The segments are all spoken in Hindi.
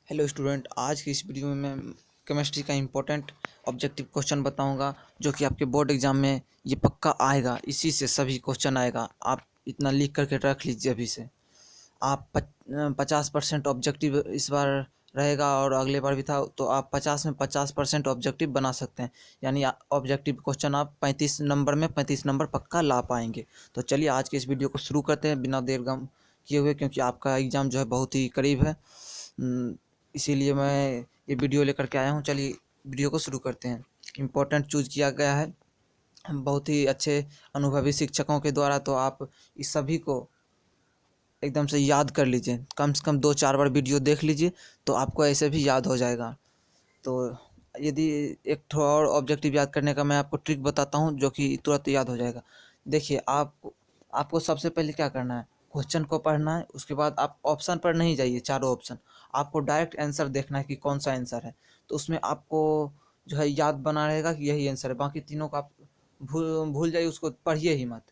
हेलो स्टूडेंट, आज की इस वीडियो में मैं केमिस्ट्री का इम्पोर्टेंट ऑब्जेक्टिव क्वेश्चन बताऊंगा जो कि आपके बोर्ड एग्जाम में ये पक्का आएगा। इसी से सभी क्वेश्चन आएगा। आप इतना लिख करके रख लीजिए अभी से। आप 50% ऑब्जेक्टिव इस बार रहेगा और अगले बार भी था, तो आप 50 में 50% ऑब्जेक्टिव बना सकते हैं। यानी ऑब्जेक्टिव क्वेश्चन आप 35 नंबर में 35 नंबर पक्का ला पाएंगे। तो चलिए आज के इस वीडियो को शुरू करते हैं बिना देर गम किए हुए, क्योंकि आपका एग्ज़ाम जो है बहुत ही करीब है। इसीलिए मैं ये वीडियो लेकर के आया हूँ। चलिए वीडियो को शुरू करते हैं। इम्पोर्टेंट चूज़ किया गया है बहुत ही अच्छे अनुभवी शिक्षकों के द्वारा, तो आप इस सभी को एकदम से याद कर लीजिए। कम से कम 2-4 बार वीडियो देख लीजिए तो आपको ऐसे भी याद हो जाएगा। तो यदि एक ठो और ऑब्जेक्टिव याद करने का मैं आपको ट्रिक बताता हूँ जो कि तुरंत याद हो जाएगा। देखिए, आपको सबसे पहले क्या करना है, क्वेश्चन को पढ़ना है। उसके बाद आप ऑप्शन पर नहीं जाइए, चारों ऑप्शन, आपको डायरेक्ट आंसर देखना है कि कौन सा आंसर है। तो उसमें आपको जो है याद बना रहेगा कि यही आंसर है। बाकी तीनों का आप भूल भूल जाइए, उसको पढ़िए ही मत।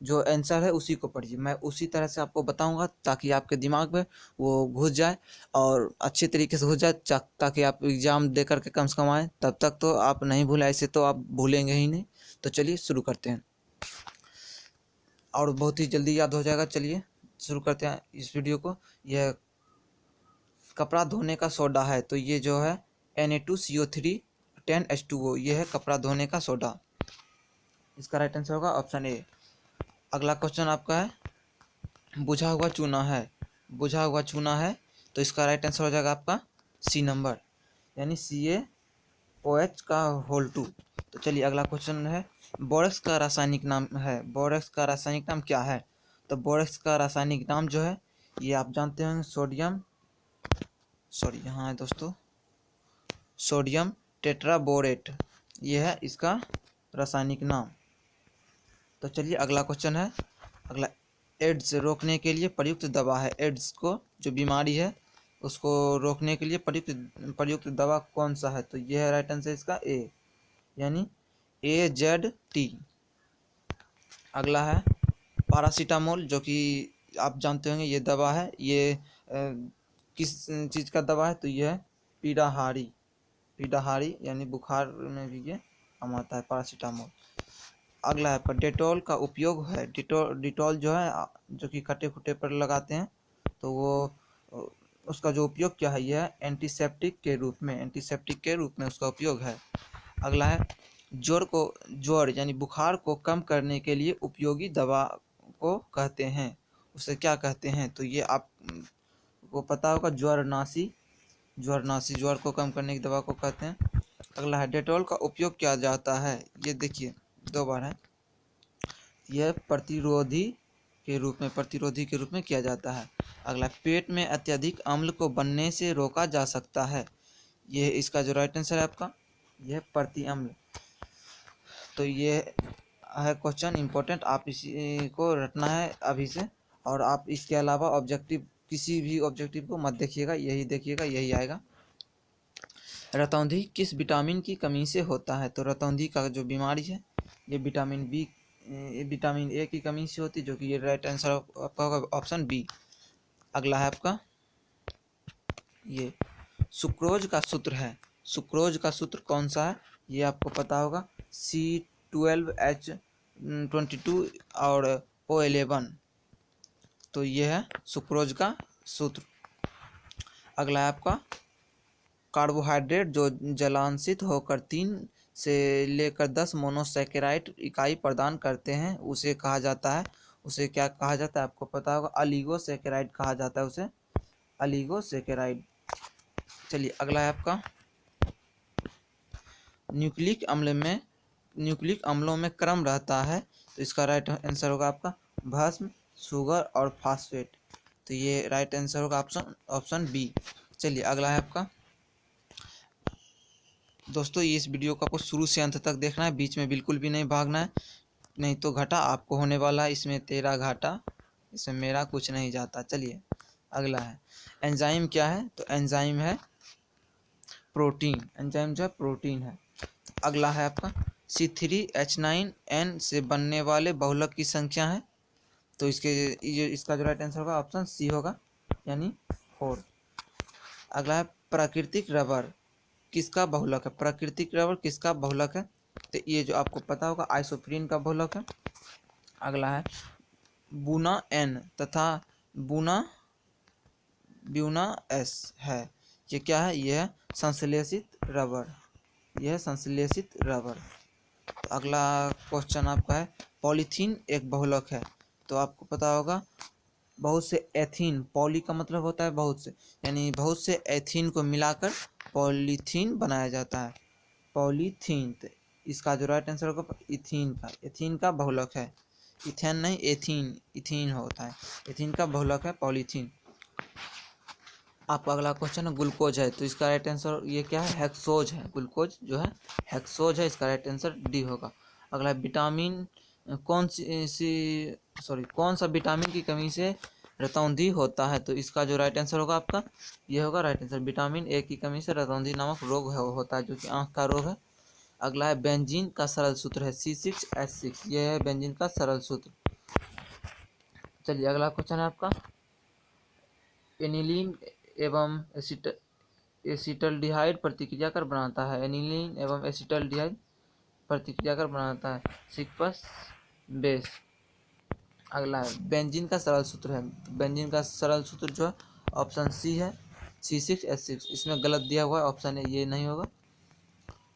जो आंसर है उसी को पढ़िए। मैं उसी तरह से आपको बताऊंगा ताकि आपके दिमाग में वो घुस जाए और अच्छे तरीके से घुस जाए, ताकि आप एग्ज़ाम दे करके कम से कम आए। तब तक तो आप नहीं भूलें, ऐसे तो आप भूलेंगे ही नहीं। तो चलिए शुरू करते हैं और बहुत ही जल्दी याद हो जाएगा। चलिए शुरू करते हैं इस वीडियो को। यह कपड़ा धोने का सोडा है, तो ये जो है Na2CO3 10H2O, ये है कपड़ा धोने का सोडा। इसका राइट आंसर होगा ऑप्शन ए। अगला क्वेश्चन आपका है बुझा हुआ चूना है। बुझा हुआ चूना है, तो इसका राइट आंसर हो जाएगा आपका सी नंबर, यानी CaOH का होल 2। तो चलिए अगला क्वेश्चन है बोरेक्स का रासायनिक नाम है। बोरेक्स का रासायनिक नाम क्या है? तो बोरेक्स का रासायनिक नाम जो है ये आप जानते होंगे, यहाँ है दोस्तों, सोडियम टेट्राबोरेट, ये है इसका रासायनिक नाम। तो चलिए अगला क्वेश्चन है। अगला, एड्स रोकने के लिए प्रयुक्त दवा है। एड्स को जो बीमारी है उसको रोकने के लिए प्रयुक्त दवा कौन सा है? तो ये है राइट आंसर इसका ए, यानी AZT। अगला है पैरासीटामोल, जो कि आप जानते होंगे ये दवा है। ये किस चीज़ का दवा है? तो ये है पीड़ाहारी। पीड़ाहारी यानी बुखार में भी ये काम आता है, पैरासीटामोल। अगला है पर डेटॉल का उपयोग है। डिटॉल जो है जो कि कटे खुटे पर लगाते हैं, तो वो उसका जो उपयोग क्या है, यह एंटीसेप्टिक के रूप में उसका उपयोग है। अगला है ज्वर यानी बुखार को कम करने के लिए उपयोगी दवा को कहते हैं, उसे क्या कहते हैं? तो ये आपको पता होगा, ज्वर को कम करने की दवा को कहते हैं। अगला है डेटॉल का उपयोग किया जाता है। ये देखिए 2 बार है। यह प्रतिरोधी के रूप में किया जाता है। अगला, पेट में अत्यधिक अम्ल को बनने से रोका जा सकता है। ये इसका जो राइट आंसर है आपका, यह प्रति अम्ल। तो ये है क्वेश्चन इम्पोर्टेंट, आप इसी को रटना है अभी से। और आप इसके अलावा ऑब्जेक्टिव, किसी भी ऑब्जेक्टिव को मत देखिएगा, यही देखिएगा, यही आएगा। रतौंधी किस विटामिन की कमी से होता है? तो रतौंधी का जो बीमारी है ये विटामिन ए की कमी से होती है, जो कि ये राइट आंसर आपका होगा ऑप्शन बी। अगला है आपका ये सुक्रोज का सूत्र है। सुक्रोज का सूत्र कौन सा है? ये आपको पता होगा, C12H22 और O11। तो ये है सुक्रोज का सूत्र। अगला है आपका कार्बोहाइड्रेट जो जलांशित होकर 3 से लेकर 10 मोनोसैकेराइड इकाई प्रदान करते हैं, उसे कहा जाता है, उसे क्या कहा जाता है? आपको पता होगा, अलिगोसैकेराइड कहा जाता है उसे, अलिगोसैकेराइड। चलिए अगला है आपका न्यूक्लिक अम्लों में क्रम रहता है, तो इसका राइट आंसर होगा आपका भस्म, शुगर और फास्फेट। तो ये राइट आंसर होगा ऑप्शन बी। चलिए अगला है आपका दोस्तों, ये इस वीडियो को आपको शुरू से अंत तक देखना है, बीच में बिल्कुल भी नहीं भागना है, नहीं तो घाटा आपको होने वाला है। इसमें तेरा घाटा, इसमें मेरा कुछ नहीं जाता। चलिए अगला है एंजाइम क्या है? तो एंजाइम है प्रोटीन। एंजाइम जो है प्रोटीन है। अगला है आपका C3H9N से बनने वाले बहुलक की संख्या है, तो इसका जो राइट आंसर होगा ऑप्शन सी होगा, यानी 4। अगला है प्राकृतिक रबर किसका बहुलक है, प्राकृतिक रबर किसका बहुलक है, तो ये जो आपको पता होगा आइसोप्रीन का बहुलक है। अगला है बुना एन तथा बुना ब्यूना एस है, ये क्या है, ये है संश्लेषित रबर, यह है संश्लेषित रबर। तो अगला क्वेश्चन आपका है पॉलीथीन एक बहुलक है, तो आपको पता होगा बहुत से एथीन, पॉली का मतलब होता है बहुत से, यानी बहुत से एथीन को मिलाकर पॉलीथीन बनाया जाता है, पॉलीथीन। तो इसका जो राइट आंसर होगा इथीन का बहुलक है, इथेन नहीं एथीन, इथीन होता है, इथीन का बहुलक है पॉलीथीन। आपका अगला क्वेश्चन है ग्लूकोज है, तो इसका राइट आंसर ये क्या है, हेक्सोज है, ग्लूकोज जो है हेक्सोज है, इसका राइट आंसर डी होगा। अगला विटामिन कौन सा विटामिन की कमी से रतौंधी होता है, तो इसका जो राइट आंसर होगा आपका ये होगा राइट आंसर, विटामिन ए की कमी से रतौंधी नामक रोग होता है, जो कि आँख का रोग है। अगला है बेंजीन का सरल सूत्र है C6H6, यह है बेंजीन का सरल सूत्र। चलिए अगला क्वेश्चन है आपका एनिलीन एवं एसिटल्डिहाइड प्रतिक्रिया कर बनाता है, एनिलीन एवं एसिटल्डिहाइड प्रतिक्रिया कर बनाता है सिक्पस बेस। अगला है बेंजीन का सरल सूत्र है, बेंजीन का सरल सूत्र जो है ऑप्शन सी है C6H6, इसमें गलत दिया हुआ है ऑप्शन ए, ये नहीं होगा।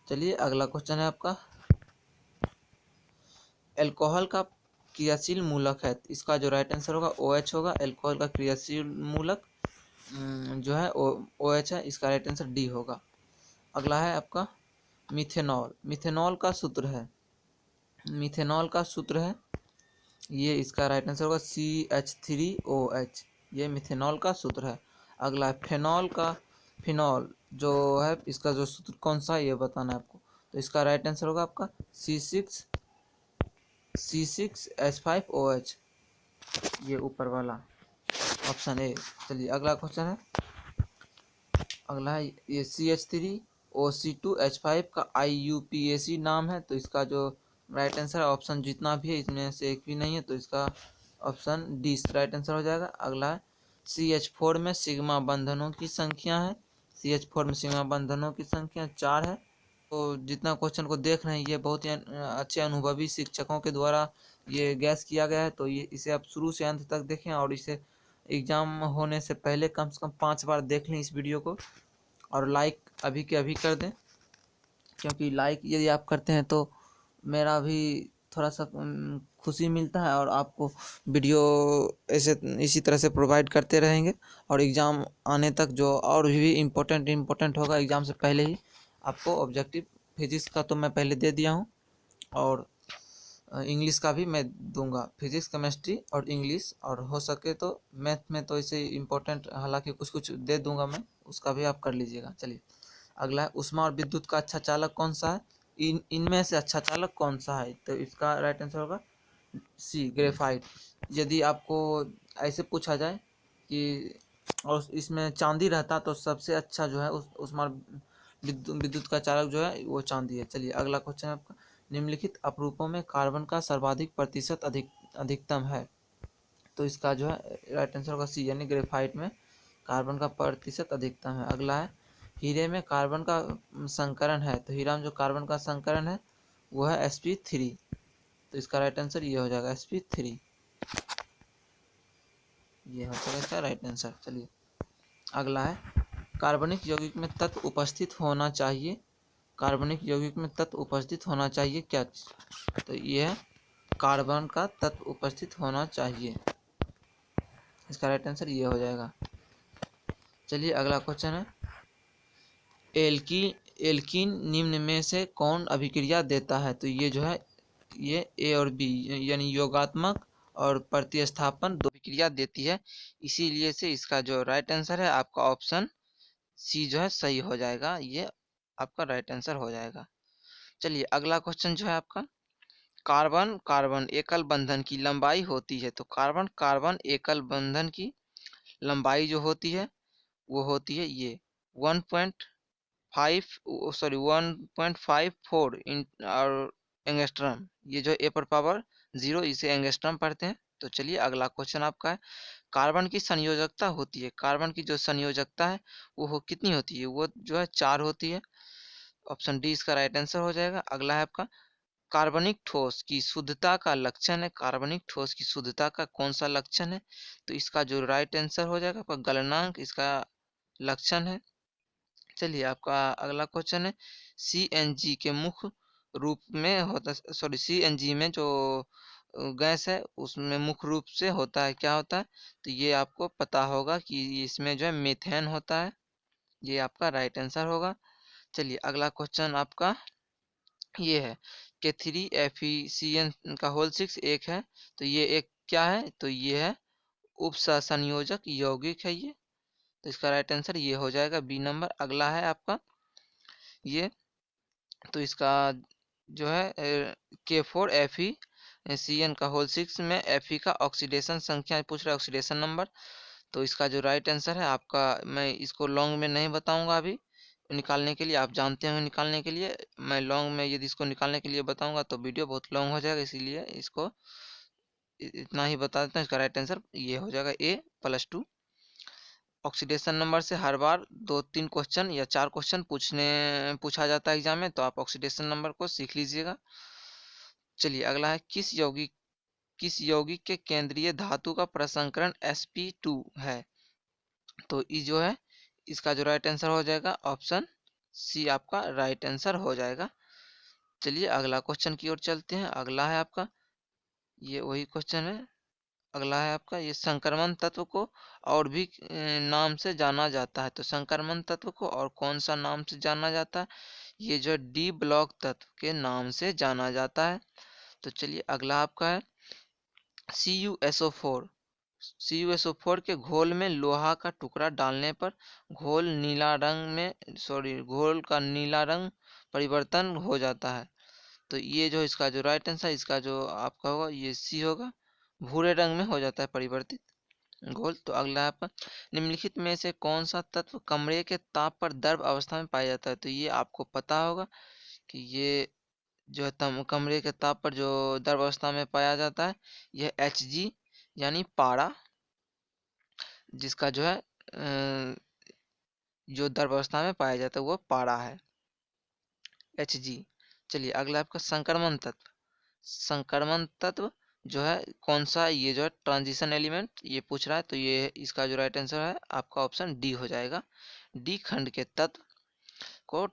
चलिए अगला क्वेश्चन है आपका एल्कोहल का क्रियाशील मूलक है, इसका जो राइट आंसर होगा OH होगा, एल्कोहल का क्रियाशील मूलक जो है OH है, इसका राइट आंसर डी होगा। अगला है आपका मिथेनॉल, मिथेनॉल का सूत्र है, मिथेनॉल का सूत्र है ये, इसका राइट आंसर होगा CH3OH, ये मिथेनॉल का सूत्र है। अगला है फिनॉल जो है, इसका जो सूत्र कौन सा है ये बताना है आपको, तो इसका राइट आंसर होगा आपका C6H5OH, ये ऊपर वाला ऑप्शन ए। चलिए अगला क्वेश्चन है, अगला है ये CH3OC2H5 का IUPAC नाम है, तो इसका जो राइट आंसर है ऑप्शन जितना भी है इसमें से एक भी नहीं है, तो इसका ऑप्शन डी राइट आंसर हो जाएगा। अगला है CH4 में सिग्मा बंधनों की संख्या है, CH4 में सिग्मा बंधनों की संख्या 4 है। तो जितना क्वेश्चन को देख रहे हैं ये बहुत ही अच्छे अनुभवी शिक्षकों के द्वारा ये गैस किया गया है, तो ये इसे आप शुरू से अंत तक देखें और इसे एग्ज़ाम होने से पहले कम से कम 5 बार देख लें इस वीडियो को, और लाइक अभी के अभी कर दें, क्योंकि लाइक यदि आप करते हैं तो मेरा भी थोड़ा सा खुशी मिलता है, और आपको वीडियो ऐसे इसी तरह से प्रोवाइड करते रहेंगे, और एग्ज़ाम आने तक जो और भी इम्पोर्टेंट होगा एग्ज़ाम से पहले ही आपको ऑब्जेक्टिव फिजिक्स का तो मैं पहले दे दिया हूँ, और इंग्लिश का भी मैं दूंगा, फिजिक्स केमिस्ट्री और इंग्लिश, और हो सके तो मैथ में तो इसे इम्पोर्टेंट हालांकि कुछ कुछ दे दूंगा मैं, उसका भी आप कर लीजिएगा। चलिए अगला है ऊष्मा और विद्युत का अच्छा चालक कौन सा है, इनमें से अच्छा चालक कौन सा है, तो इसका राइट आंसर होगा सी ग्रेफाइट। यदि आपको ऐसे पूछा जाए कि और इसमें चांदी रहता तो सबसे अच्छा जो है ऊष्मा विद्युत का चालक जो है वो चांदी है। चलिए अगला क्वेश्चन है आपका निम्नलिखित अपरूपों में कार्बन का सर्वाधिक प्रतिशत अधिकतम है, तो इसका जो है राइट आंसर होगा सी, यानी ग्रेफाइट में कार्बन का प्रतिशत अधिकतम है। अगला है हीरे में कार्बन का संकरण है, तो हीरा में जो कार्बन का संकरण है वो है sp3, तो इसका राइट आंसर ये हो जाएगा sp3, ये हो जाएगा इसका राइट आंसर। चलिए अगला है कार्बनिक यौगिक में तत्व उपस्थित होना चाहिए, कार्बनिक यौगिक में तत्व उपस्थित होना चाहिए क्या, तो ये है कार्बन का तत्व उपस्थित होना चाहिए, इसका राइट आंसर ये हो जाएगा। चलिए अगला क्वेश्चन है एल्कीन निम्न में से कौन अभिक्रिया देता है, तो ये जो है ये ए और बी यानी योगात्मक और प्रतिस्थापन दो अभिक्रिया देती है, इसीलिए से इसका जो राइट आंसर है आपका ऑप्शन सी जो है सही हो जाएगा, ये आपका राइट आंसर हो जाएगा। चलिए अगला क्वेश्चन जो है आपका कार्बन कार्बन एकल बंधन की लंबाई होती है, तो कार्बन कार्बन एकल बंधन की लंबाई जो होती है वो होती है ये 1.54 और एंगस्ट्रम, ये जो ए पर पावर 0 इसे एंगस्ट्रम पढ़ते हैं, तो चलिए अगला क्वेश्चन आपका है, कार्बन की संयोजकता होती है, कार्बन की जो संयोजकता है वो कितनी होती है, वो जो है 4 होती है। ऑप्शन डी इसका राइट आंसर हो जाएगा। अगला है आपका, कार्बनिक ठोस की शुद्धता का लक्षण है, कार्बनिक ठोस की शुद्धता का कौन सा लक्षण है, तो इसका जो राइट आंसर हो जाएगा आपका गलनांक इसका लक्षण है। चलिए आपका अगला क्वेश्चन है, सीएनजी के मुख्य रूप में होता, सॉरी सीएनजी में जो गैस है उसमें मुख्य रूप से होता है, क्या होता है, तो ये आपको पता होगा कि इसमें जो है मीथेन होता है, ये आपका राइट आंसर होगा। चलिए अगला क्वेश्चन आपका ये है कि 3 FeCN का होल 6 एक है, तो ये एक क्या है, तो ये है उपसंयोजक यौगिक है ये, तो इसका राइट आंसर ये हो जाएगा बी नंबर। अगला है आपका ये, तो इसका जो है K4FeCN का होल 6 में Fe का ऑक्सीडेशन संख्या पूछ रहा है, ऑक्सीडेशन नंबर, तो इसका जो राइट आंसर है आपका, मैं इसको लॉन्ग में नहीं बताऊंगा अभी निकालने के लिए, आप जानते होंगे निकालने के लिए, मैं लॉन्ग में यदि इसको निकालने के लिए बताऊंगा तो वीडियो बहुत लॉन्ग हो जाएगा, इसीलिए इसको इतना ही बता देता हूँ। इसका राइट आंसर ये हो जाएगा A+2। ऑक्सीडेशन नंबर से हर बार 2-3 क्वेश्चन या 4 क्वेश्चन पूछा जाता है एग्जाम में, तो आप ऑक्सीडेशन नंबर को सीख लीजिएगा। चलिए अगला है, किस यौगिक के केंद्रीय धातु का प्रसंकरण sp2 है, तो ये जो है इसका जो राइट आंसर हो जाएगा ऑप्शन सी आपका राइट आंसर हो जाएगा। चलिए अगला क्वेश्चन की ओर चलते हैं। अगला है आपका, ये वही क्वेश्चन है, अगला है आपका, ये संक्रमण तत्व को और भी नाम से जाना जाता है, तो संक्रमण तत्व को और कौन सा नाम से जाना जाता है, ये जो डी ब्लॉक तत्व के नाम से जाना जाता है। तो चलिए अगला आपका है, CuSO4, CuSO4 के घोल में लोहा का टुकड़ा डालने पर घोल का नीला रंग परिवर्तन हो जाता है, तो ये जो इसका जो राइट आंसर इसका जो आपका होगा ये सी होगा, भूरे रंग में हो जाता है परिवर्तित घोल। तो अगला है आपका, निम्नलिखित में से कौन सा तत्व कमरे के ताप पर द्रव अवस्था में पाया जाता है, तो ये आपको पता होगा कि ये जो है कमरे के ताप पर जो द्रव अवस्था में पाया जाता है, यह Hg यानी पारा, जिसका जो है जो द्रव अवस्था में पाया जाता है वो पारा है, Hg। चलिए अगला आपका, संक्रमण तत्व, संक्रमण तत्व जो है कौन सा, ये जो है ट्रांजिशन एलिमेंट ये पूछ रहा है, तो ये इसका जो राइट आंसर है आपका ऑप्शन डी हो जाएगा। डी खंड के तत्व को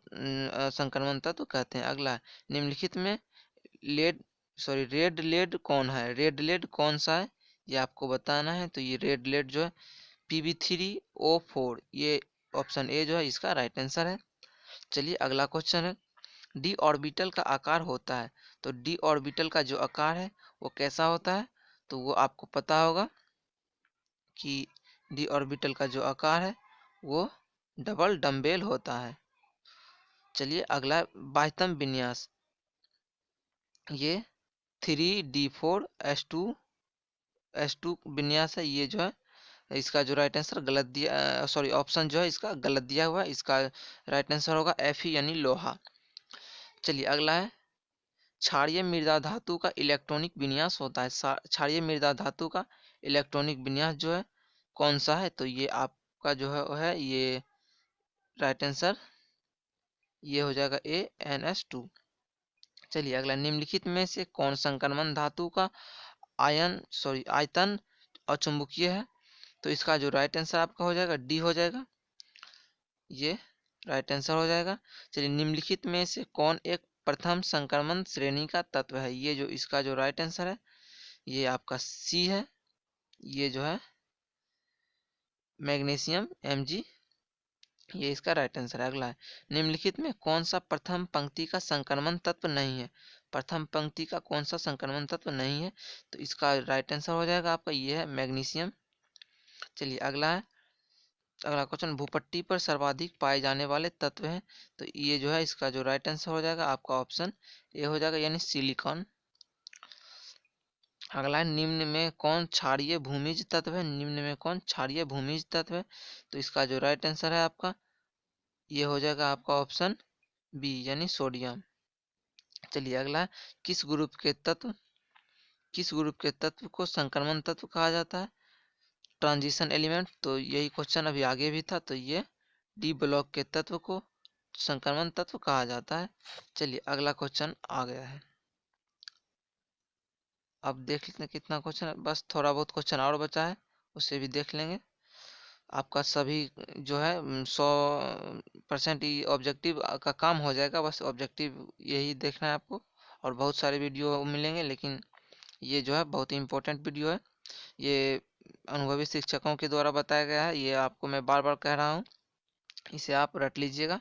संक्रमण तत्व कहते हैं। अगला है, निम्नलिखित में रेड लेड कौन है, रेड लेड कौन सा है, ये आपको बताना है, तो ये रेड लेड जो है Pb3O4, ये ऑप्शन ए जो है इसका राइट आंसर है। चलिए अगला क्वेश्चन है, डी ऑर्बिटल का आकार होता है, तो डी ऑर्बिटल का जो आकार है वो कैसा होता है, तो वो आपको पता होगा कि डी ऑर्बिटल का जो आकार है वो डबल डम्बेल होता है। चलिए अगला, बाह्यतम विन्यास, ये 3D4S2 विन्यास है, ये जो है इसका जो राइट आंसर गलत दिया, सॉरी ऑप्शन जो है इसका गलत दिया हुआ है, इसका राइट आंसर होगा Fe यानी लोहा। चलिए अगला है, क्षारीय मृदा धातु का इलेक्ट्रॉनिक विन्यास होता है, क्षारीय मृदा धातु का इलेक्ट्रॉनिक विन्यास जो है कौन सा है, तो ये आपका जो है ये राइट आंसर ये हो जाएगा AnS2। चलिए अगला, निम्नलिखित में से कौन संक्रमण धातु का आयतन अचुंबकीय है, तो इसका जो राइट आंसर आपका हो जाएगा डी हो जाएगा, ये राइट आंसर हो जाएगा। चलिए, निम्नलिखित में से कौन एक प्रथम संक्रमण श्रेणी का तत्व है, ये जो इसका जो राइट आंसर है ये आपका सी है, ये जो है मैग्नीशियम Mg, ये इसका राइट आंसर है। अगला है, निम्नलिखित में कौन सा प्रथम पंक्ति का संक्रमण तत्व नहीं है, प्रथम पंक्ति का कौन सा संक्रमण तत्व नहीं है, तो इसका राइट आंसर हो जाएगा आपका ये है मैग्नीशियम। चलिए अगला है, अगला क्वेश्चन, भूपट्टी पर सर्वाधिक पाए जाने वाले तत्व हैं, तो ये जो है इसका जो राइट आंसर हो जाएगा आपका ऑप्शन ए हो जाएगा यानी सिलिकॉन। अगला है, निम्न में कौन क्षारीय भूमिज तत्व है, निम्न में कौन क्षारीय भूमिज तत्व है, तो इसका जो राइट आंसर है आपका ये हो जाएगा आपका ऑप्शन बी यानी सोडियम। चलिए अगला है, किस ग्रुप के तत्व किस ग्रुप के तत्व को संक्रमण तत्व कहा जाता है? Transition element. तो यही क्वेश्चन अभी आगे भी था, तो ये डी ब्लॉक के तत्व को संक्रमण तत्व कहा जाता है। चलिए अगला क्वेश्चन आ गया है। अब देख लेते हैं कितना क्वेश्चन है, बस थोड़ा बहुत क्वेश्चन और बचा है, उसे भी देख लेंगे। आपका सभी जो है 100% ही ऑब्जेक्टिव का काम हो जाएगा। बस ऑब्जेक्टिव यही देखना है आपको, और बहुत सारे वीडियो मिलेंगे, लेकिन ये जो है बहुत ही इम्पोर्टेंट वीडियो है। ये अनुभवी शिक्षकों के द्वारा बताया गया है, ये आपको मैं बार बार कह रहा हूँ, इसे आप रट लीजिएगा।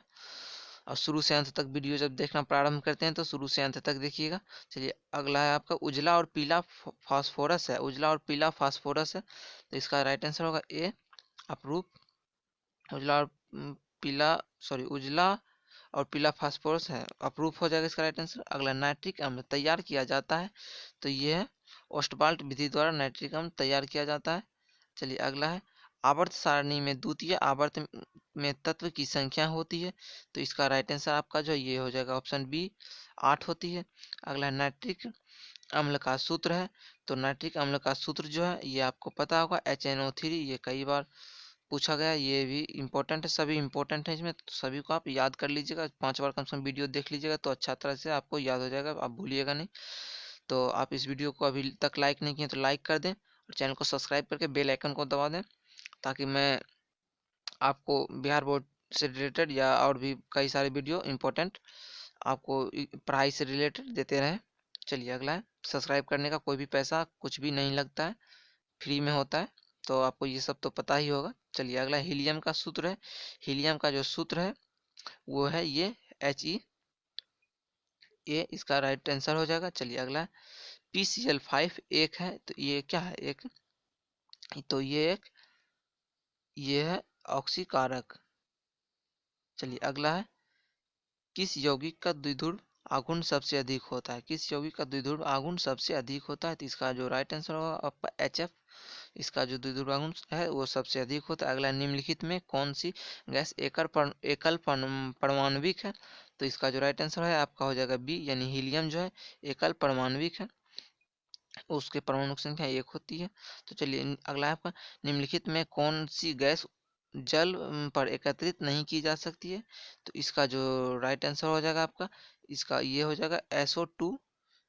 और शुरू से अंत तक वीडियो जब देखना प्रारंभ करते हैं तो शुरू से अंत तक देखिएगा। चलिए अगला है आपका उजला और पीला फास्फोरस है। उजला और पीला फास्फोरस है, तो इसका राइट आंसर होगा ए, अपरूप। उजला और पीला, सॉरी, उजला और पीला फास्फोरस है, अप्रूव हो जाएगा इसका राइट आंसर। अगला नाइट्रिक अम्ल तैयार किया जाता है, तो ये है ओस्टवाल्ट विधि द्वारा नाइट्रिक अम्ल तैयार किया जाता है। चलिए अगला है आवर्त सारणी में द्वितीय आवर्त में तत्व की संख्या होती है, तो इसका राइट आंसर आपका जो ये हो जाएगा ऑप्शन बी, 8 होती है। अगला नाइट्रिक अम्ल का सूत्र है, तो नाइट्रिक अम्ल का सूत्र जो है ये आपको पता होगा HNO3, ये कई बार पूछा गया, ये भी इम्पोर्टेंट है, सभी इम्पोर्टेंट है इसमें, तो सभी को आप याद कर लीजिएगा। 5 बार कम से कम वीडियो देख लीजिएगा तो अच्छा तरह से आपको याद हो जाएगा, आप भूलिएगा नहीं। तो आप इस वीडियो को अभी तक लाइक नहीं किए तो लाइक कर दें, और चैनल को सब्सक्राइब करके बेल आइकन को दबा दें, ताकि मैं आपको बिहार बोर्ड से रिलेटेड या और भी कई सारे वीडियो इम्पोर्टेंट आपको पढ़ाई से रिलेटेड देते रहें। चलिए अगला है, सब्सक्राइब करने का कोई भी पैसा कुछ भी नहीं लगता है, फ्री में होता है, तो आपको ये सब तो पता ही होगा। चलिए अगला हीलियम का सूत्र है। हीलियम का जो सूत्र है वो है ये HE, ये इसका राइट आंसर हो जाएगा। चलिए अगला PCl5 एक है, तो ये क्या है, एक, तो ये है ऑक्सीकारक। चलिए अगला है किस यौगिक का द्विध्रुव आघूर्ण सबसे अधिक होता है? किस यौगिक का द्विध्रुव आघूर्ण सबसे अधिक होता है? तो इसका जो राइट आंसर होगा आपका HF, इसका जो द्विध्रुव आघूर्ण है वो सबसे अधिक होता है। अगला निम्नलिखित में कौन सी गैस एकल परमाणविक है? तो इसका जो राइट आंसर है आपका हो जाएगा बी, यानी हीलियम जो है एकल परमाणविक है, उसके परमाणु संख्या 1 होती है। तो चलिए अगला है आपका निम्नलिखित में कौन सी गैस जल पर एकत्रित नहीं की जा सकती है? तो इसका जो राइट आंसर हो जाएगा आपका, इसका ये हो जाएगा SO2,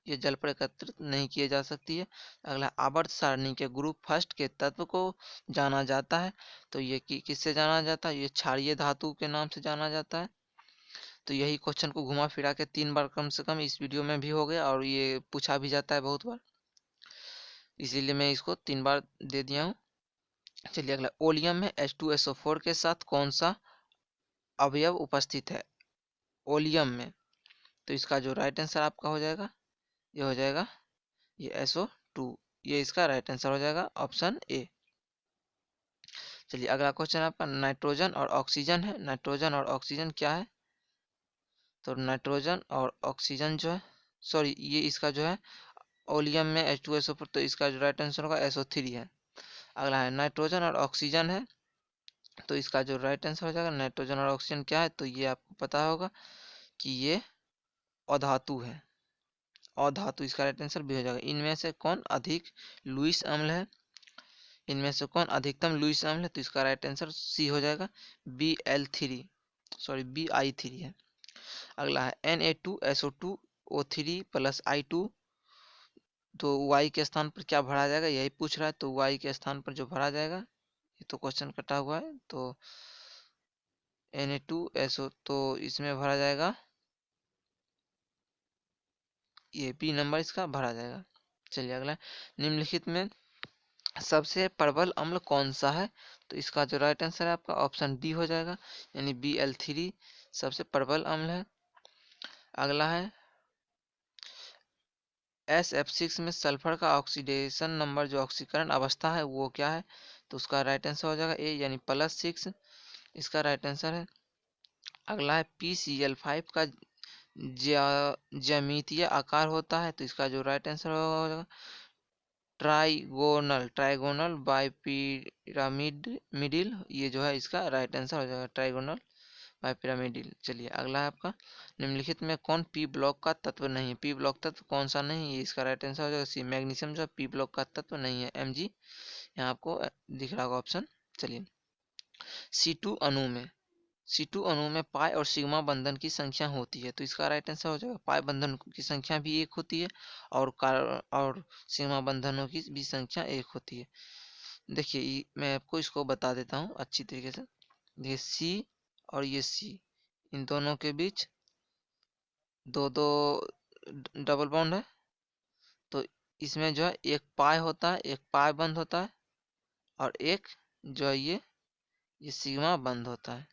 ये जल पर एकत्रित नहीं किए जा सकती है। अगला आवर्त सारणी के ग्रुप फर्स्ट के तत्व को जाना जाता है, तो ये किससे जाना जाता है? ये क्षारीय धातु के नाम से जाना जाता है। तो यही क्वेश्चन को घुमा फिरा के 3 बार कम से कम इस वीडियो में भी हो गया, और ये पूछा भी जाता है बहुत बार, इसीलिए मैं इसको 3 बार दे दिया हूँ। चलिए अगला ओलियम में H2SO4 के साथ कौन सा अवयव उपस्थित है? ओलियम में, तो इसका जो राइट आंसर आपका हो जाएगा ये हो जाएगा ये SO2, ये इसका राइट आंसर हो जाएगा ऑप्शन ए। चलिए अगला क्वेश्चन आपका नाइट्रोजन और ऑक्सीजन है। नाइट्रोजन और ऑक्सीजन क्या है? तो नाइट्रोजन और ऑक्सीजन जो है, सॉरी, ये इसका जो है ओलियम में H2SO4, तो इसका जो राइट आंसर होगा SO3 है। अगला है नाइट्रोजन और ऑक्सीजन है, तो इसका जो राइट आंसर हो जाएगा नाइट्रोजन और ऑक्सीजन क्या है, तो ये आपको पता होगा कि ये अधातु है। अधातु इसका राइट आंसर भी हो जाएगा। इनमें से कौन अधिक लुईस अम्ल है? इनमें से कौन अधिकतम लुईस अम्ल है? तो इसका राइट आंसर सी हो जाएगा, Bl3, सॉरी Bi3 है। अगला है Na2SO2O3 प्लस I2, तो Y के स्थान पर क्या भरा जाएगा, यही पूछ रहा है। तो Y के स्थान पर जो भरा जाएगा, ये तो क्वेश्चन कटा हुआ है, तो Na2SO, तो इसमें भरा जाएगा ये बी नंबर इसका भरा जाएगा। चलिए अगला निम्नलिखित में सबसे प्रबल अम्ल कौन सा है? तो इसका जो राइट आंसर है आपका ऑप्शन डी हो जाएगा, यानी Bl3 सबसे प्रबल अम्ल है। अगला है SF6 में सल्फर का ऑक्सीडेशन नंबर, जो ऑक्सीकरण अवस्था है वो क्या है? तो उसका राइट आंसर हो जाएगा ए, यानी +6, इसका राइट आंसर है। अगला है PCl5 का ज्यामितीय आकार होता है, तो इसका जो राइट आंसर होगा ट्राइगोनल, ट्राइगोनल बाइपिरामिड मिडिल, ये जो है इसका राइट आंसर हो जाएगा ट्राइगोनल पाइपिरामिडिल। चलिए अगला है आपका, निम्नलिखित में कौन पी ब्लॉक का तत्व नहीं है? पी ब्लॉक तत्व कौन सा नहीं है? इसका राइट आंसर हो जाएगा सी, मैग्नीशियम जो पी ब्लॉक का तत्व नहीं है। Mg यहाँ आपको दिख रहा होगा ऑप्शन। चलिए C2 अणु में, C2 अणु में पाई और सिग्मा बंधन की संख्या होती है, तो इसका राइट आंसर हो जाएगा पाई बंधन की संख्या भी एक होती है और और सिग्मा बंधनों की भी संख्या एक होती है। देखिए मैं आपको इसको बता देता हूँ अच्छी तरीके से। ये सी और ये सी, इन दोनों के बीच दो दो डबल बॉन्ड है, तो इसमें जो है एक पाई होता है, एक पाई बंद होता है, और एक जो है ये सिग्मा बंद होता है।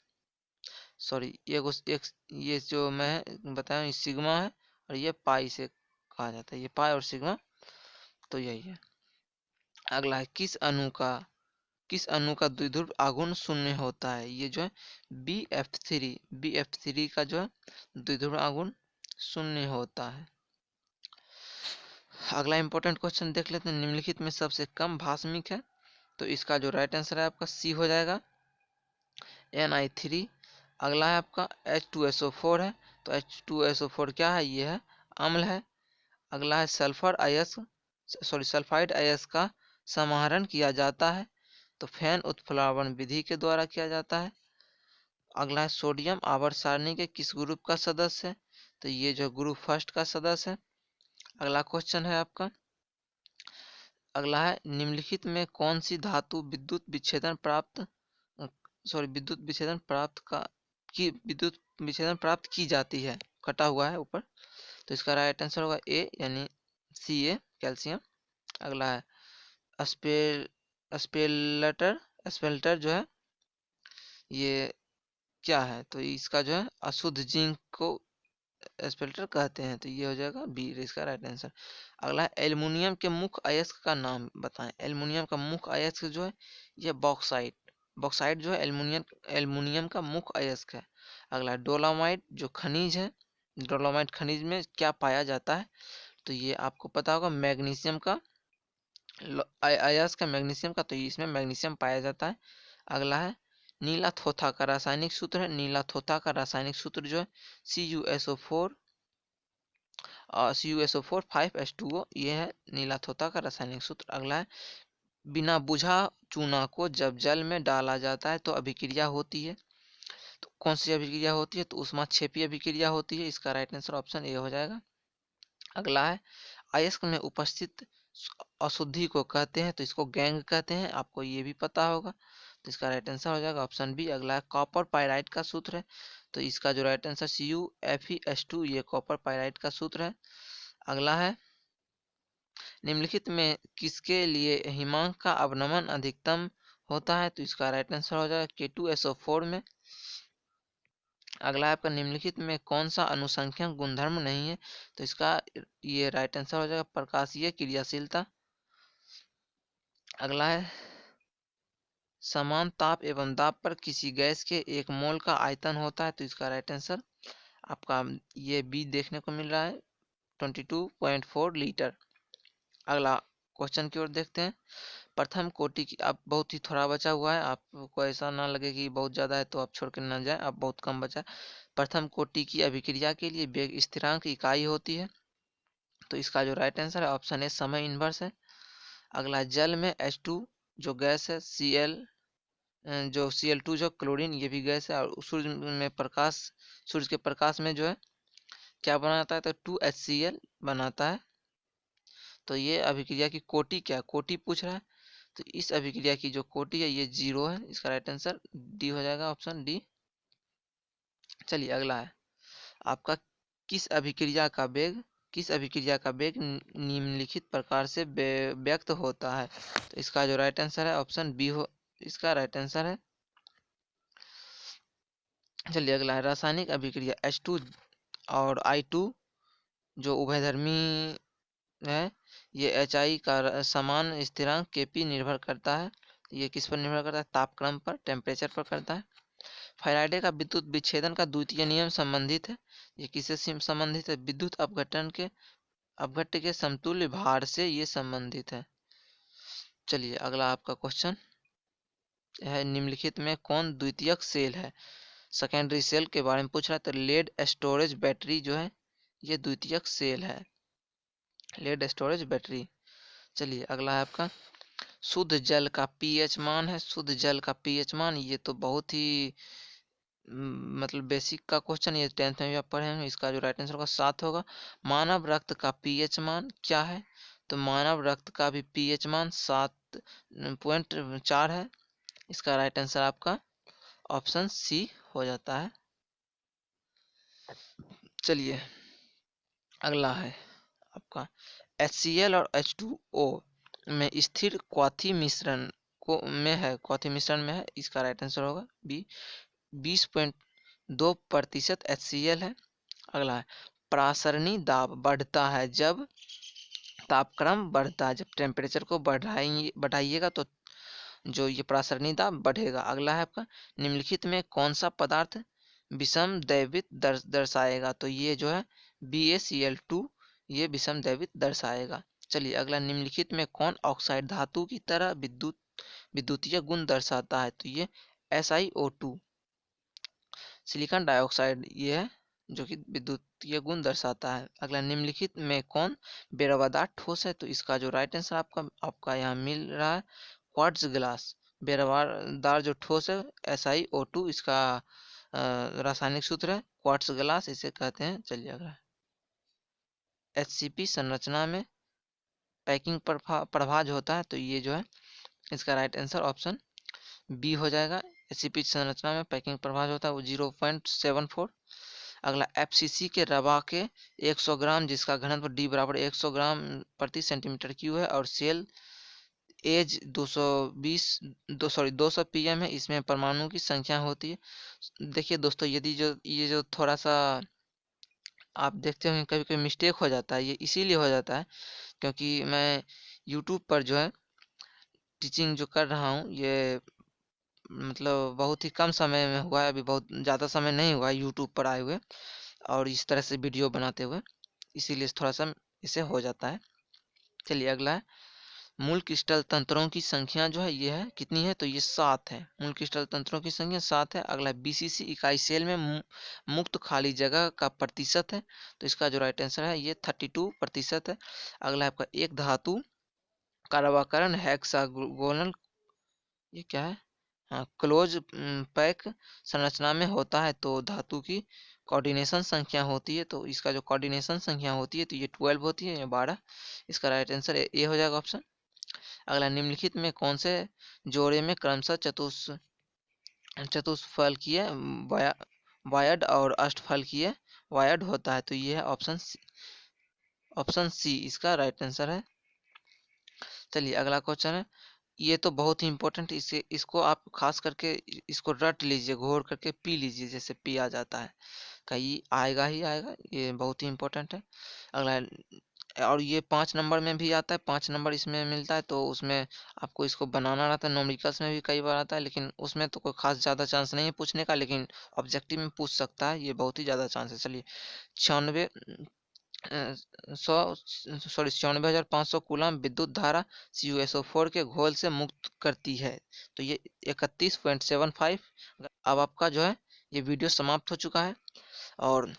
सॉरी एक ये जो मैं बताया ये सिग्मा है और ये पाई से कहा जाता है, ये पाई और सिग्मा, तो यही है। अगला है किस अणु का द्विध्रुव आघूर्ण शून्य होता है? ये जो है BF3 का जो है द्विध्रुव आघूर्ण शून्य होता है। अगला इंपॉर्टेंट क्वेश्चन देख लेते हैं, निम्नलिखित में सबसे कम भास्मिक है, तो इसका जो राइट आंसर है आपका सी हो जाएगा, Ni3। अगला है आपका H2SO4 है, तो H2SO4 क्या है? ये है अम्ल है। अगला है सल्फाइड अयस्क का समाहरण किया जाता है, तो फैन उत्प्लावन विधि के द्वारा किया जाता है। अगला है सोडियम आवर्त सारणी के किस ग्रुप का सदस्य है? तो ये जो ग्रुप फर्स्ट का सदस्य है। अगला क्वेश्चन है आपका, अगला है निम्नलिखित में कौन सी धातु विद्युत विच्छेदन प्राप्त की जाती है? कटा हुआ है ऊपर, तो इसका राइट आंसर होगा ए यानी Ca, कैल्शियम। अगला है स्पेल्टर जो है ये क्या है? तो इसका जो है अशुद्ध जिंक को स्पेल्टर कहते हैं, तो ये हो जाएगा बी इसका राइट आंसर। अगला है एल्युमिनियम के मुख्य अयस्क का नाम बताएं। एल्युमिनियम का मुख्य अयस्क जो है ये बॉक्साइट जो है एल्युमिनियम का मुख्य अयस्क है। अगला है डोलोमाइट जो खनिज है, डोलोमाइट खनिज में क्या पाया जाता है? तो ये आपको पता होगा मैग्नीशियम का अयस्क है मैग्नीशियम का, तो इसमें मैग्नीशियम पाया जाता है। अगला है नीला थोथा का रासायनिक सूत्र है, नीला थोथा का रासायनिक सूत्र जो है CuSO4 5H2O, ये है नीला थोथा का रासायनिक सूत्र। अगला है बिना बुझा चूना को जब जल में डाला जाता है तो अभिक्रिया होती है, तो कौन सी अभिक्रिया होती है? तो ऊष्माक्षेपी अभिक्रिया होती है, इसका राइट आंसर ऑप्शन ए हो जाएगा। अगला है अयस्क में उपस्थित अशुद्धि को कहते हैं, तो इसको गैंग कहते हैं, आपको ये भी पता होगा, तो इसका राइट आंसर हो जाएगा ऑप्शन बी। अगला है कॉपर पाइराइट का सूत्र है, तो इसका जो राइट आंसर CuFeS2, ये कॉपर पाइराइट का सूत्र है। अगला है निम्नलिखित में किसके लिए हिमांक का अवनमन अधिकतम होता है? तो इसका राइट आंसर हो जाएगा K2SO4 में। अगला है आपका निम्नलिखित में कौन सा अनुसंख्यक गुणधर्म नहीं है? तो इसका ये राइट आंसर हो जाएगा प्रकाशीय क्रियाशीलता। अगला है समान ताप एवं दाब पर किसी गैस के 1 मोल का आयतन होता है, तो इसका राइट आंसर आपका ये बी देखने को मिल रहा है 22.4 लीटर। अगला क्वेश्चन की ओर देखते हैं, प्रथम कोटि की, अब बहुत ही थोड़ा बचा हुआ है, आपको ऐसा ना लगे कि बहुत ज़्यादा है तो आप छोड़ कर ना जाए, अब बहुत कम बचा है। प्रथम कोटि की अभिक्रिया के लिए वेग स्थिरांक इकाई होती है, तो इसका जो राइट आंसर है ऑप्शन ए समय इन्वर्स है। अगला जल में H2 जो गैस है, जो Cl2 जो क्लोरीन, ये भी गैस है, और सूर्य के प्रकाश में जो है क्या बनाता है? तो 2HCl बनाता है। तो ये अभिक्रिया की कोटि क्या, कोटि पूछ रहा है, तो इस अभिक्रिया की जो कोटि है ये 0 है, इसका राइट आंसर डी हो जाएगा, ऑप्शन डी। चलिए अगला है आपका किस अभिक्रिया का वेग निम्नलिखित प्रकार से व्यक्त होता है? तो इसका जो राइट आंसर है ऑप्शन बी हो, इसका राइट आंसर है। चलिए अगला है रासायनिक अभिक्रिया H2 और I2 जो उभयधर्मी है, ये HI का समान स्थिरांक Kp निर्भर करता है, ये किस पर निर्भर करता है? तापक्रम पर, टेम्परेचर पर करता है। फैराडे का विद्युत विच्छेदन का द्वितीय नियम संबंधित है, ये किससे संबंधित है? विद्युत अपघट्य के समतुल्य भार से ये संबंधित है। चलिए अगला आपका क्वेश्चन है, निम्नलिखित में कौन द्वितीयक सेल है? सेकेंडरी सेल के बारे में पूछ रहा है, तो लेड स्टोरेज बैटरी जो है ये द्वितीयक सेल है, लेड स्टोरेज बैटरी। चलिए अगला है आपका शुद्ध जल का पीएच मान है। शुद्ध जल का पीएच मान, ये तो बहुत ही मतलब बेसिक का क्वेश्चन, ये 10th में भी आप पढ़े होंगे। इसका जो राइट आंसर होगा 7 होगा। मानव रक्त का पीएच मान क्या है, तो मानव रक्त का भी पीएच मान 7.4 है। इसका राइट आंसर आपका ऑप्शन सी हो जाता है। चलिए अगला है आपका HCl और H2O में स्थिर क्वाथी मिश्रण को में है, क्वाथी मिश्रण में है। इसका राइट आंसर होगा बी, 20.2% HCl है। अगला है प्रासरणी दाब बढ़ता है जब तापक्रम बढ़ता है, जब टेम्परेचर को बढ़ाइएगा तो जो ये प्रासरणी दाब बढ़ेगा। अगला है आपका निम्नलिखित में कौन सा पदार्थ विषम दैवित दर्शाएगा, तो ये जो है BaCl2 ये विषम दैवित दर्शाएगा। चलिए अगला निम्नलिखित में कौन ऑक्साइड धातु की तरह विद्युतीय गुण दर्शाता है, तो ये SiO2 सिलिकॉन डाइऑक्साइड ये है जो कि विद्युतीय गुण दर्शाता है। अगला निम्नलिखित में कौन बेरवादार ठोस है, तो इसका जो राइट आंसर आपका यहाँ मिल रहा है क्वार्ट्ज ग्लास। बेरवादार जो ठोस है SiO2, इसका रासायनिक सूत्र है क्वार्ट्ज ग्लास, इसे कहते हैं। चलिए अगला HCP संरचना में पैकिंग प्रभाज होता है, तो ये जो है इसका राइट आंसर ऑप्शन बी हो जाएगा। HCP संरचना में पैकिंग प्रभाज होता है वो 0.74। अगला FCC के रवा के 100 ग्राम जिसका घनत्व D बराबर 100 ग्राम प्रति सेंटीमीटर क्यूब है और सेल एज 200 PM है, इसमें परमाणु की संख्या होती है। देखिए दोस्तों, यदि जो ये जो थोड़ा सा आप देखते होंगे कभी कभी मिस्टेक हो जाता है, ये इसीलिए हो जाता है क्योंकि मैं यूट्यूब पर जो है टीचिंग जो कर रहा हूँ, ये मतलब बहुत ही कम समय में हुआ है, अभी बहुत ज़्यादा समय नहीं हुआ है यूट्यूब पर आए हुए और इस तरह से वीडियो बनाते हुए, इसीलिए थोड़ा सा इसे हो जाता है। चलिए अगला है मूल क्रिस्टल तंत्रों की संख्या जो है ये है कितनी है, तो ये 7 है। मूल क्रिस्टल तंत्रों की संख्या 7 है। अगला BCC इकाई सेल में मुक्त खाली जगह का प्रतिशत है, तो इसका जो राइट आंसर है ये 32% है। अगला आपका एक धातु का रवाकरण हेक्सागोनल, ये क्या है, हाँ क्लोज पैक संरचना में होता है, तो धातु की कोऑर्डिनेशन संख्या होती है, तो इसका जो कोऑर्डिनेशन संख्या होती है तो ये 12 होती है या 12। इसका राइट आंसर ए हो जाएगा ऑप्शन। अगला निम्नलिखित में कौन से जोड़े में क्रमशः चतुष्फलकीय वायर्ड और अष्टफलकीय वायर्ड होता है, तो ये है ऑप्शन सी इसका राइट आंसर है। चलिए अगला क्वेश्चन है, ये तो बहुत ही इंपॉर्टेंट, इसको आप खास करके इसको रट लीजिए, घोर करके पी लीजिए जैसे पिया जाता है, कहीं आएगा ही आएगा, ये बहुत ही इंपॉर्टेंट है। अगला और ये 5 नंबर में भी आता है, 5 नंबर इसमें मिलता है, तो उसमें आपको इसको बनाना रहता है। न्यूमेरिकल्स में भी कई बार आता है, लेकिन उसमें तो कोई खास ज़्यादा चांस नहीं है पूछने का, लेकिन ऑब्जेक्टिव में पूछ सकता है, ये बहुत ही ज़्यादा चांस है। चलिए 96,500 कूलम विद्युत धारा CuSO4 के घोल से मुक्त करती है, तो ये 31.75। अब आपका जो है ये वीडियो समाप्त हो चुका है और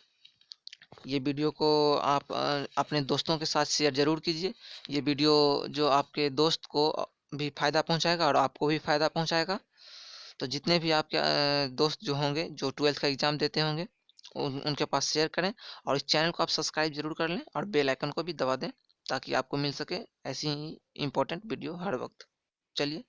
ये वीडियो को आप अपने दोस्तों के साथ शेयर ज़रूर कीजिए। ये वीडियो जो आपके दोस्त को भी फ़ायदा पहुंचाएगा और आपको भी फ़ायदा पहुंचाएगा। तो जितने भी आपके दोस्त जो होंगे जो 12th का एग्ज़ाम देते होंगे उनके पास शेयर करें और इस चैनल को आप सब्सक्राइब ज़रूर कर लें और बेल आइकन को भी दबा दें ताकि आपको मिल सके ऐसी ही इम्पोर्टेंट वीडियो हर वक्त। चलिए।